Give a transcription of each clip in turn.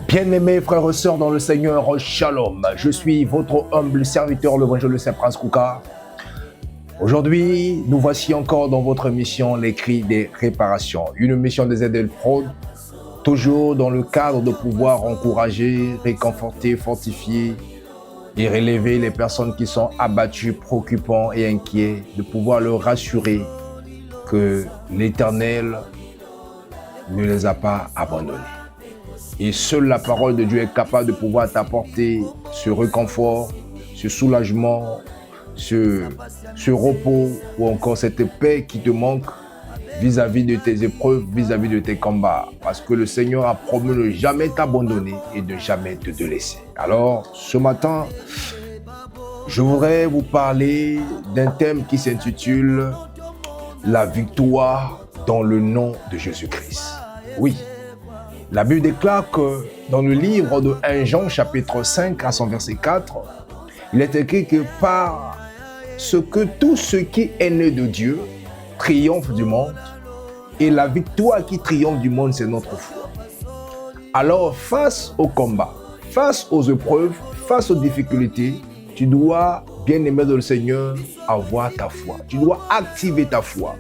Bien-aimés frères et sœurs dans le Seigneur, Shalom. Je suis votre humble serviteur, l'évangile de Saint-Prince Kouka. Aujourd'hui, nous voici encore dans votre mission, les cris des réparations. Une mission des aides prod, toujours dans le cadre de pouvoir encourager, réconforter, fortifier et relever les personnes qui sont abattues, préoccupantes et inquiets, de pouvoir leur rassurer que l'Éternel ne les a pas abandonnés. Et seule la parole de Dieu est capable de pouvoir t'apporter ce réconfort, ce soulagement, ce repos ou encore cette paix qui te manque vis-à-vis de tes épreuves, vis-à-vis de tes combats. Parce que le Seigneur a promis de ne jamais t'abandonner et de jamais te délaisser. Alors, ce matin, je voudrais vous parler d'un thème qui s'intitule « La victoire dans le nom de Jésus-Christ ». Oui. La Bible déclare que dans le livre de 1 Jean, chapitre 5, à son verset 4, il est écrit que par ce que tout ce qui est né de Dieu triomphe du monde, et la victoire qui triomphe du monde, c'est notre foi. Alors, face au combat, face aux épreuves, face aux difficultés, tu dois, bien-aimé de le Seigneur, avoir ta foi. Tu dois activer ta foi.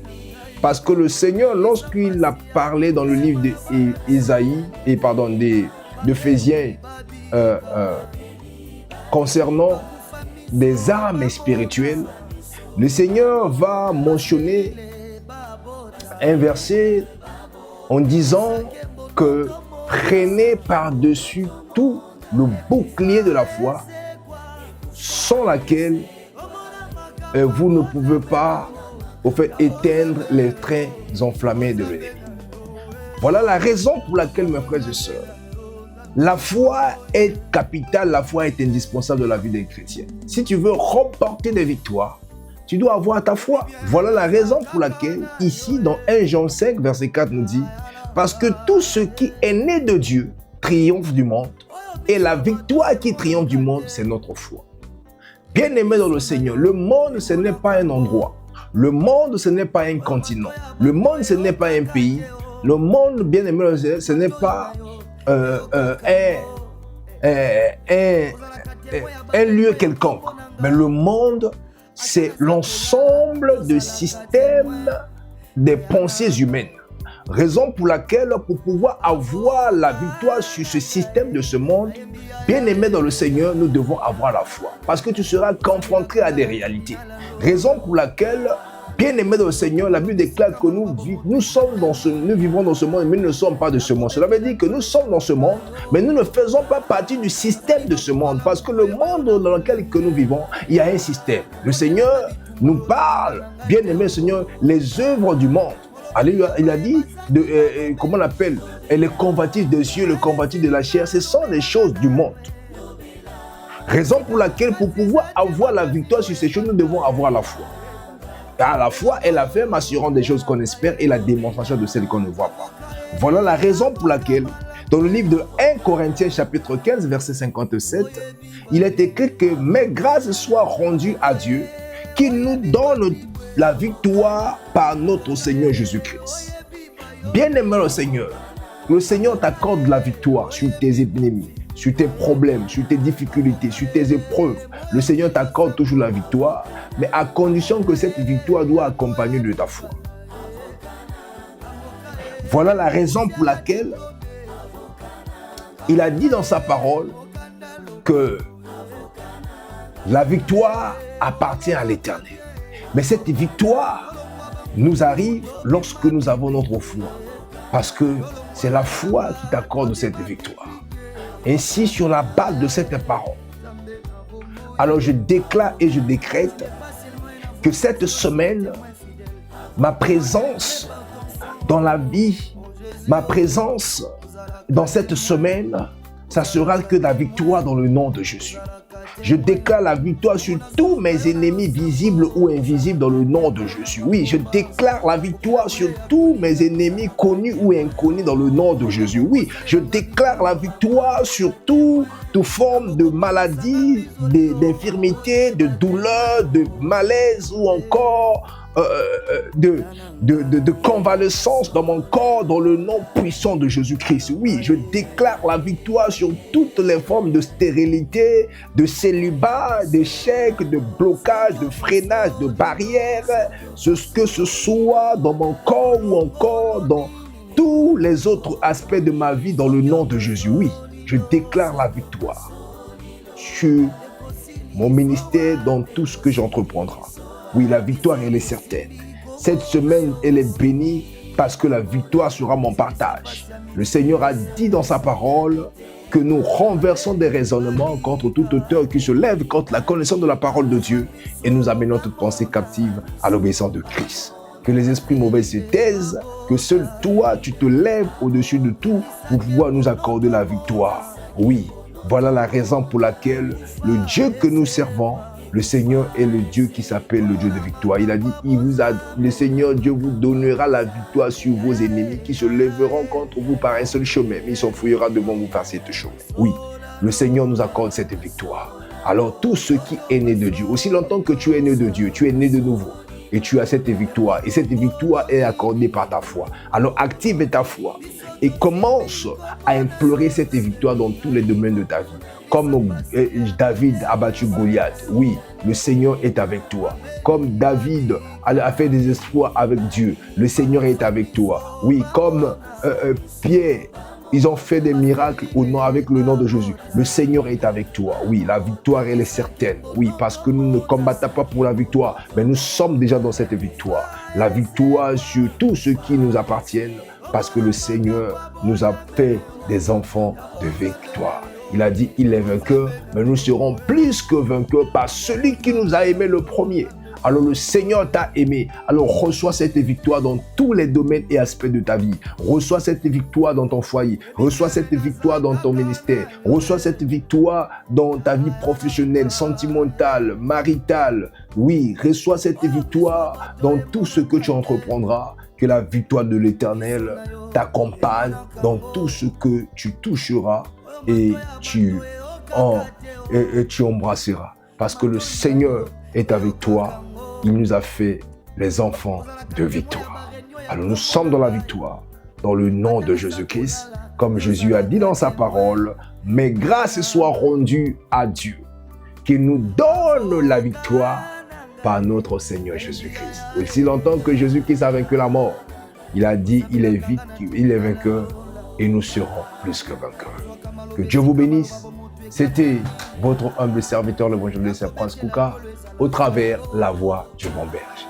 Parce que le Seigneur, lorsqu'il a parlé dans le livre d'Éphésiens concernant des armes spirituelles, le Seigneur va mentionner un verset en disant que prenez par-dessus tout le bouclier de la foi, sans laquelle vous ne pouvez pas éteindre les traits enflammés de l'ennemi. Voilà la raison pour laquelle, mes frères et sœurs, la foi est capitale, la foi est indispensable de la vie des chrétiens. Si tu veux remporter des victoires, tu dois avoir ta foi. Voilà la raison pour laquelle, ici, dans 1 Jean 5, verset 4, nous dit « Parce que tout ce qui est né de Dieu triomphe du monde, et la victoire qui triomphe du monde, c'est notre foi. » Bien-aimés dans le Seigneur, le monde, ce n'est pas un endroit. Le monde, ce n'est pas un continent. Le monde, ce n'est pas un pays. Le monde, bien aimé, ce n'est pas un lieu quelconque. Mais le monde, c'est l'ensemble de systèmes des pensées humaines. Raison pour laquelle, pour pouvoir avoir la victoire sur ce système de ce monde, bien aimé dans le Seigneur, nous devons avoir la foi. Parce que tu seras confronté à des réalités. Raison pour laquelle, bien aimé dans le Seigneur, la Bible déclare que nous vivons dans ce monde, mais nous ne sommes pas de ce monde. Cela veut dire que nous sommes dans ce monde, mais nous ne faisons pas partie du système de ce monde. Parce que le monde dans lequel nous vivons, il y a un système. Le Seigneur nous parle, bien aimé Seigneur, les œuvres du monde. Alléluia. Il a dit, comment on appelle, les convoitises des cieux, les convoitises de la chair, ce sont les choses du monde. Raison pour laquelle, pour pouvoir avoir la victoire sur ces choses, nous devons avoir la foi. Car la foi est la ferme assurance des choses qu'on espère et la démonstration de celles qu'on ne voit pas. Voilà la raison pour laquelle, dans le livre de 1 Corinthiens chapitre 15, verset 57, il est écrit que « Mes grâces soient rendues à Dieu, qui nous donne la victoire par notre Seigneur Jésus-Christ. » Bien-aimé le Seigneur t'accorde la victoire sur tes ennemis, sur tes problèmes, sur tes difficultés, sur tes épreuves. Le Seigneur t'accorde toujours la victoire, mais à condition que cette victoire doit accompagner de ta foi. Voilà la raison pour laquelle il a dit dans sa parole que la victoire appartient à l'Éternel. Mais cette victoire nous arrive lorsque nous avons notre foi. Parce que c'est la foi qui t'accorde cette victoire. Ainsi, sur la base de cette parole, alors je déclare et je décrète que cette semaine, ma présence dans la vie, ma présence dans cette semaine, ça sera que la victoire dans le nom de Jésus. Je déclare la victoire sur tous mes ennemis visibles ou invisibles dans le nom de Jésus. Oui, je déclare la victoire sur tous mes ennemis connus ou inconnus dans le nom de Jésus. Oui, je déclare la victoire sur toute forme de maladie, d'infirmité, de douleur, de malaise ou encore de convalescence dans mon corps dans le nom puissant de Jésus-Christ. Oui, je déclare la victoire sur toutes les formes de stérilité, de célibat, d'échec, de blocage, de freinage, de barrière, que ce soit dans mon corps ou encore dans tous les autres aspects de ma vie dans le nom de Jésus. Oui, je déclare la victoire sur mon ministère dans tout ce que j'entreprendrai. Oui, la victoire, elle est certaine. Cette semaine, elle est bénie parce que la victoire sera mon partage. Le Seigneur a dit dans sa parole que nous renversons des raisonnements contre toute auteur qui se lève contre la connaissance de la parole de Dieu et nous amenons toute pensée captive à l'obéissance de Christ. Que les esprits mauvais se taisent, que seul toi, tu te lèves au-dessus de tout pour pouvoir nous accorder la victoire. Oui, voilà la raison pour laquelle le Dieu que nous servons, le Seigneur est le Dieu qui s'appelle le Dieu de victoire. Il a dit, le Seigneur Dieu vous donnera la victoire sur vos ennemis qui se lèveront contre vous par un seul chemin, mais il s'enfuira devant vous par cette chemin. Oui, le Seigneur nous accorde cette victoire. Alors tout ce qui est né de Dieu, aussi longtemps que tu es né de Dieu, tu es né de nouveau. Et tu as cette victoire. Et cette victoire est accordée par ta foi. Alors active ta foi et commence à implorer cette victoire dans tous les domaines de ta vie. Comme David a battu Goliath, oui, le Seigneur est avec toi. Comme David a fait des exploits avec Dieu, le Seigneur est avec toi. Oui, comme Pierre, ils ont fait des miracles avec le nom de Jésus. Le Seigneur est avec toi. Oui, la victoire, elle est certaine. Oui, parce que nous ne combattons pas pour la victoire, mais nous sommes déjà dans cette victoire. La victoire sur tout ce qui nous appartient, parce que le Seigneur nous a fait des enfants de victoire. Il a dit, il est vainqueur, mais nous serons plus que vainqueurs par celui qui nous a aimés le premier. Alors le Seigneur t'a aimé. Alors reçois cette victoire dans tous les domaines et aspects de ta vie. Reçois cette victoire dans ton foyer. Reçois cette victoire dans ton ministère. Reçois cette victoire dans ta vie professionnelle, sentimentale, maritale. Oui, reçois cette victoire dans tout ce que tu entreprendras. Que la victoire de l'Éternel t'accompagne dans tout ce que tu toucheras et tu embrasseras. Parce que le Seigneur est avec toi. Il nous a fait les enfants de victoire. Alors nous sommes dans la victoire, dans le nom de Jésus-Christ, comme Jésus a dit dans sa parole, mais grâce soit rendue à Dieu, qui nous donne la victoire par notre Seigneur Jésus-Christ. Aussi longtemps que Jésus-Christ a vaincu la mort, il a dit, il est vainqueur et nous serons plus que vainqueurs. Que Dieu vous bénisse. C'était votre humble serviteur, l'évangéliste Prince Kouka, au travers la voix du bon berger.